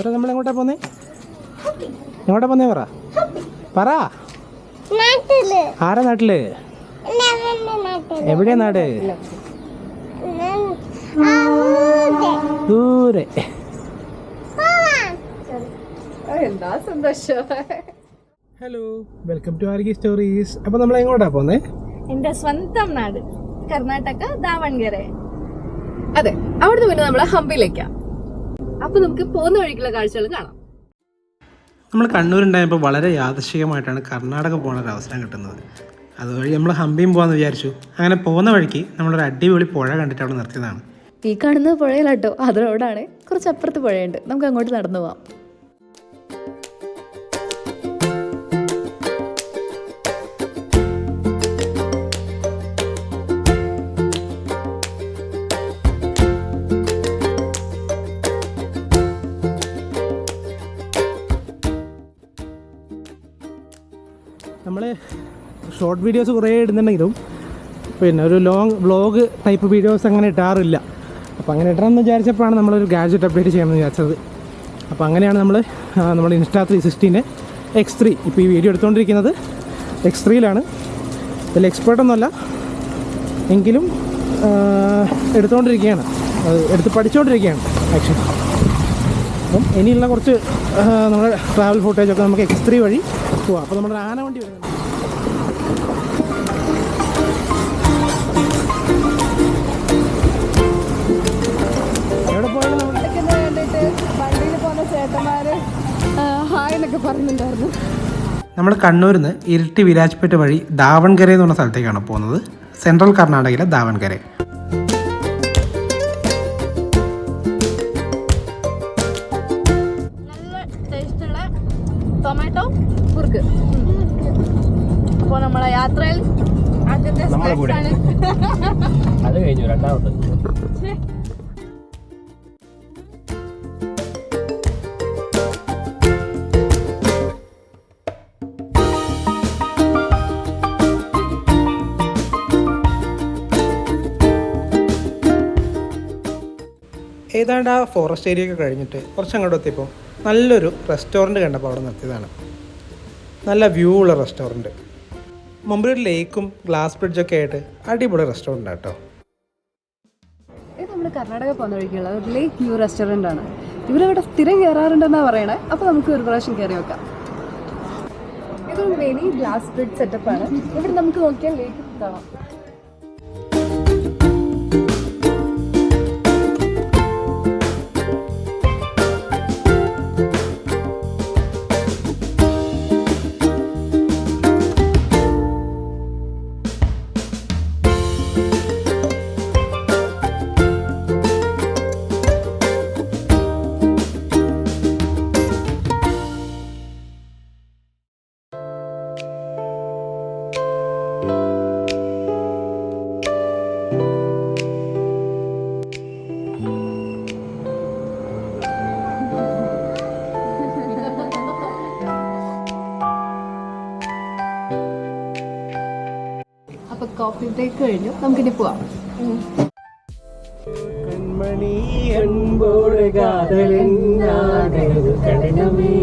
നമ്മൾ എങ്ങോട്ടാ പോന്നേ? എങ്ങോട്ടാ പോന്നേ പറ പറ. ആരാ നാട്ടില്? എവിടെയാ നാട്? ദൂരെ. എന്താ സന്തോഷം. ഹലോ, വെൽക്കം ടു ആർഗി സ്റ്റോറീസ്. അപ്പൊ നമ്മൾ എങ്ങോട്ടാ പോന്നേ? എന്റെ സ്വന്തം നാട് കർണാടക, ദാവൺഗരെ. അതെ, അവിടുന്ന് പിന്നെ നമ്മള് ഹംപിയിലേക്കാ. അപ്പൊ നമുക്ക് പോകുന്ന വഴിക്കുള്ള കാഴ്ചകൾ കാണാം. നമ്മൾ കണ്ണൂരുണ്ടായപ്പോൾ വളരെ യാദൃശ്ചികമായിട്ടാണ് കർണാടക പോകാൻ ഒരു അവസരം കിട്ടുന്നത്. അതുവഴി നമ്മൾ ഹംപിയും പോകാമെന്ന് വിചാരിച്ചു. അങ്ങനെ പോകുന്ന വഴിക്ക് നമ്മളൊരു അടിപൊളി പുഴ കണ്ടിട്ട് അവിടെ നിർത്തിയതാണ്. ഈ കാണുന്നത് പുഴയിലാട്ടോ, അത് റോഡാണ്. കുറച്ച് അപ്പുറത്ത് പുഴയുണ്ട്, നമുക്ക് അങ്ങോട്ട് നടന്നു പോവാം. നമ്മൾ ഷോർട്ട് വീഡിയോസ് കുറേ ഇടുന്നുണ്ടെങ്കിലും പിന്നെ ഒരു ലോങ് വ്ളോഗ് ടൈപ്പ് വീഡിയോസ് അങ്ങനെ ഇടാറില്ല. അപ്പോൾ അങ്ങനെ ഇടണമെന്ന് വിചാരിച്ചപ്പോഴാണ് നമ്മളൊരു ഗാഡ്ജറ്റ് അപ്ഡേറ്റ് ചെയ്യണമെന്ന് വിചാരിച്ചത്. അപ്പോൾ അങ്ങനെയാണ് നമ്മൾ ഇൻസ്റ്റാ 360ൻ്റെ X3 ഇപ്പോൾ ഈ വീഡിയോ എടുത്തുകൊണ്ടിരിക്കുന്നത് X3യിലാണ്. ഇതിൽ എക്സ്പേർട്ടൊന്നുമല്ല, എങ്കിലും എടുത്തുകൊണ്ടിരിക്കുകയാണ്, അത് എടുത്ത് പഠിച്ചുകൊണ്ടിരിക്കുകയാണ് ആക്ച്വലി. അപ്പം ഇനിയുള്ള കുറച്ച് നമ്മുടെ ട്രാവൽ ഫുട്ടേജൊക്കെ നമുക്ക് X3 വഴി പോവാം. അപ്പോൾ നമ്മുടെ ആന വണ്ടി വരുന്നുണ്ട്. എവിടെ പോയാലും നമ്മൾ കണ്ണൂരിൽ നിന്ന് ഇരിട്ടി വിരാജ്പേട്ട് വഴി ദാവൺഗരെ എന്ന് പറഞ്ഞ സ്ഥലത്തേക്കാണ് പോകുന്നത്. സെൻട്രൽ കർണാടകയിലെ ദാവൺഗരെ. ടൊമാറ്റോ കുറുക്ക്. അപ്പോൾ നമ്മളെ യാത്രയിൽ ആദ്യത്തെ സ്നാക്സാണ്. അത് കഴിഞ്ഞു രണ്ടാമത്തെ. ഏതാണ്ട് ആ ഫോറസ്റ്റ് ഏരിയ ഒക്കെ കഴിഞ്ഞിട്ട് കുറച്ച് അങ്ങോട്ട് എത്തിയപ്പോൾ നല്ലൊരു റെസ്റ്റോറൻറ്റ് കണ്ടപ്പോൾ അവിടെ നിർത്തിയതാണ്. നല്ല വ്യൂ ഉള്ള റെസ്റ്റോറൻറ്റ്, മുമ്പിലൊരു ലേക്കും ഗ്ലാസ് ബ്രിഡ്ജൊക്കെ ആയിട്ട് അടിപൊളി റെസ്റ്റോറൻറ്റ് കേട്ടോ. ഇത് നമ്മൾ കർണാടക പോകുന്ന വഴിക്കുള്ള ഒരു ലേക്ക് വ്യൂ റെസ്റ്റോറൻ്റ് ആണ്. ഇവരവിടെ സ്ഥിരം കയറാറുണ്ടെന്നാണ് പറയണേ. അപ്പോൾ നമുക്ക് ഒരു പ്രാവശ്യം കയറി വെക്കാം. ഇതൊരു മിനി ഗ്ലാസ് ബ്രിഡ്ജ് സെറ്റപ്പാണ്. ഇവിടെ നമുക്ക് നോക്കിയാൽ ലേക്ക് കാണാം. അപ്പൊ കോഫി ബ്രേക്ക് കഴിഞ്ഞു, നമുക്കിനി പോവാം. കൺമണി അൻപോട് കാതലെന്നാകരുത് കഠിനമേ,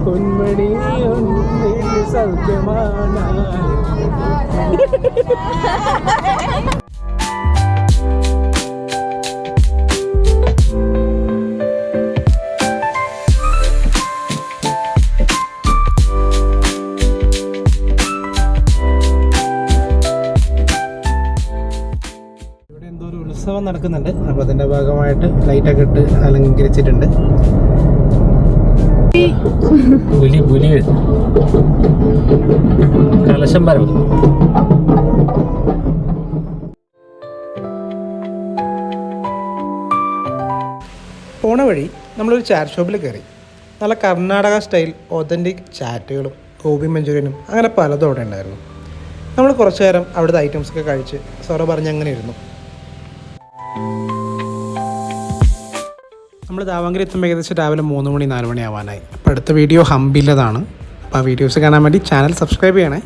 പൊന്മണി ഒന്നിൽ സൗഖ്യമാണ്. ഉത്സവം നടക്കുന്നുണ്ട്. അപ്പോൾ അതിൻ്റെ ഭാഗമായിട്ട് ലൈറ്റൊക്കെ ഇട്ട് അലങ്കരിച്ചിട്ടുണ്ട്. പുലി കലശം പരവ്. പോണ വഴി നമ്മളൊരു ചാറ്റ് ഷോപ്പിൽ കയറി. നല്ല കർണാടക സ്റ്റൈൽ ഒതൻറ്റിക് ചാറ്റുകളും ഗോബി മഞ്ചൂരിയനും അങ്ങനെ പലതും അവിടെ ഉണ്ടായിരുന്നു. നമ്മൾ കുറച്ച് നേരം അവിടുത്തെ ഐറ്റംസൊക്കെ കഴിച്ച് സൊറ പറഞ്ഞ് അങ്ങനെ ഇരുന്നു. നമ്മൾ ദാവൺഗരെ എത്തുമ്പോൾ ഏകദേശം രാവിലെ 3 മണി 4 മണി ആവാനായി. അപ്പോൾ അടുത്ത വീഡിയോ ഹംപിയിലതാണ്. അപ്പോൾ ആ വീഡിയോസ് കാണാൻ വേണ്ടി ചാനൽ സബ്സ്ക്രൈബ് ചെയ്യണേ.